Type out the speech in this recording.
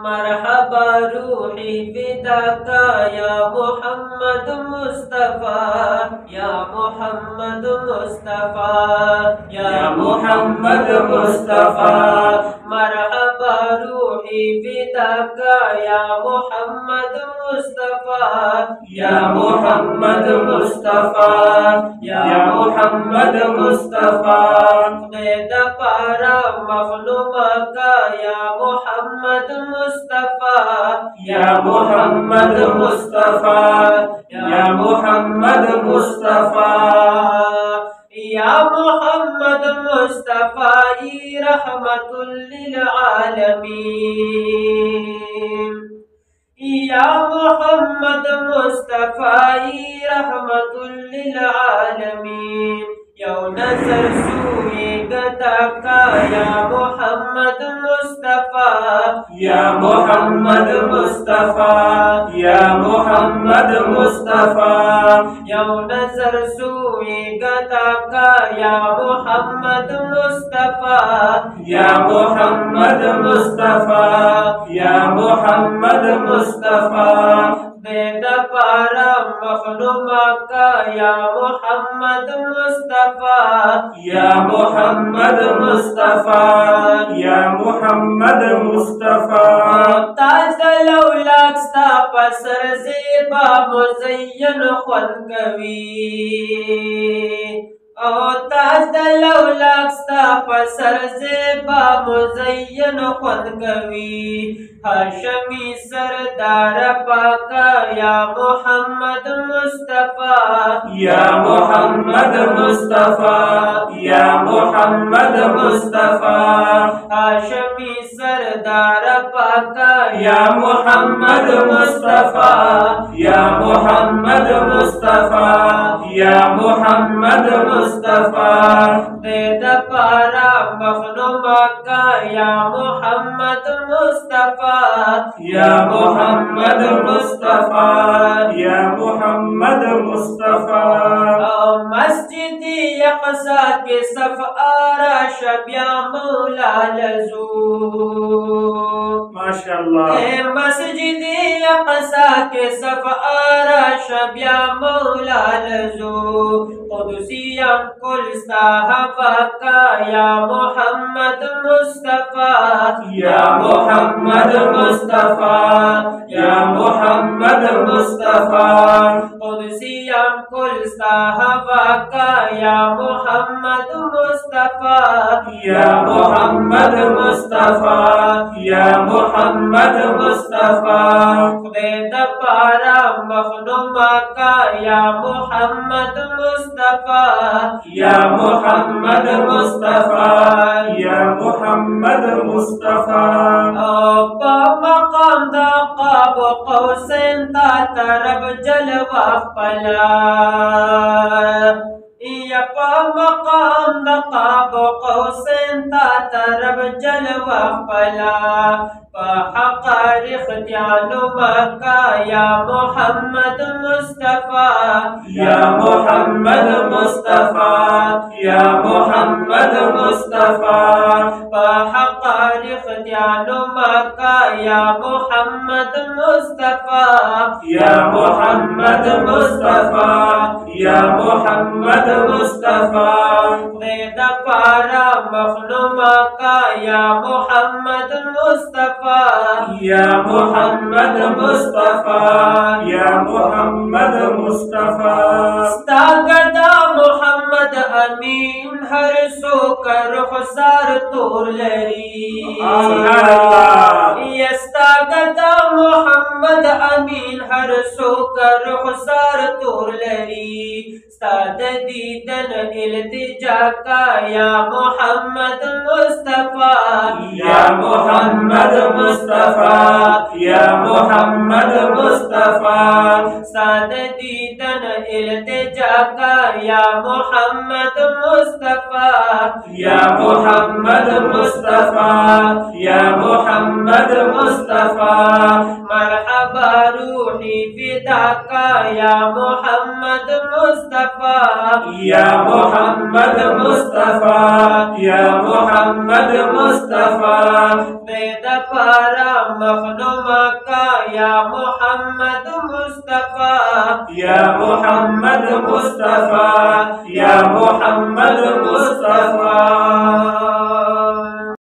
मरहबा रूही फिदाका या मोहम्मद मुस्तफा, या मोहम्मद मुस्तफा, या मोहम्मद मुस्तफा। मरहबा रूही फिदाका या मोहम्मद मुस्तफा, या मोहम्मद मुस्तफा, या मोहम्मद मुस्तफा। खुद पारा मखलूमा का या मोहम्मद मुस्तफा, या मोहम्मद मुस्तफा, या मोहम्मद मुस्तफा। या मोहम्मद मुस्तफा रहमतुल लिल आलमीन, या मोहम्मद मुस्तफा रहमतुल लिल आलमीन। यौ नजर सूए गदा का या मोहम्मद मुस्तफा, या मोहम्मद मुस्तफा, या मोहम्मद मुस्तफा। यौ नजर सूए गदा का या मोहम्मद मुस्तफा, या मोहम्मद मुस्तफा, या मोहम्मद मुस्तफा। बेद पारा मखलूमा का या मोहम्मद मुस्तफा, या मोहम्मद मुस्तफा, या मोहम्मद मुस्तफा। ताज लौलाक्स्ता पसर ज़ेबा मुज़य्यन ख़ुन कवी, ताज लौलाक्स्ता पसर ज़ेबा मुज़य्यन ख़ुन कवी। हाशमी सरदार पाका या मोहम्मद मुस्तफा, या मोहम्मद मुस्तफा, या मोहम्मद मुस्तफा। हाशमी सरदार पाका या मोहम्मद मुस्तफा, या मोहम्मद मुस्तफा, या मोहम्मद मुस्तफा। बेद पारा मखलूमा का या मोहम्मद मुस्तफा, या मोहम्मद मुस्तफा, या मोहम्मद मुस्तफा। मस्जिद अक़सा के सफ़ आरा शबिया मौला लज़ू, माशाअल्लाह। मस्जिद अक़सा के सफ़ आरा शबिया मौला लज़ू। क़ुदसियम कुल साहबा का या मोहम्मद मुस्तफा, या मोहम्मद मुस्तफा, या मोहम्मद मुस्तफा। क़ुदसियम कुल साहबा का या मोहम्मद मुस्तफा, या मोहम्मद मुस्तफा, या मोहम्मद मुस्तफा। बेद पारा मखलूमा का या मोहम्मद मुस्तफा, या मोहम्मद मुस्तफा, या मोहम्मद मुस्तफा। मकाम दा क़ाब क़ौसैन ता तरब जलवा पला, या मकाम दा क़ाब क़ौसैन ता तरब जलवा पला। हक़ार इख्तियानो मक्का या मोहम्मद मुस्तफा, या मोहम्मद मुस्तफा, या मोहम्मद मुस्तफा। हक़ार इख्तियानो मक्का या मोहम्मद मुस्तफा, या मोहम्मद मुस्तफा, या मोहम्मद मुस्तफा। बेद पारा मखलूमा का या मोहम्मद मुस्तफा, या मोहम्मद मुस्तफा, या मोहम्मद मुस्तफा। स्तागदा मोहम्मद अमीन हर सो कर रुखसार तोर लरी, स्तागदा मोहम्मद अमीन हर सो कर रुखसार तोर लरी। साद दीदन इल्तिजा का या मोहम्मद मुस्तफा, या मोहम्मद मुस्तफा, या मोहम्मद मुस्तफा। साद दीदन इल्तिजा का या मोहम्मद मुस्तफा, या मोहम्मद मुस्तफा, या मोहम्मद मुस्तफा। मरहबा रूही फिदा का या मोहम्मद मुस्तफा, या मोहम्मद मुस्तफा, या मोहम्मद मुस्तफा। बेद पारा मखनुमा का या मोहम्मद मुस्तफा, या मोहम्मद मुस्तफा, या मोहम्मद मुस्तफा।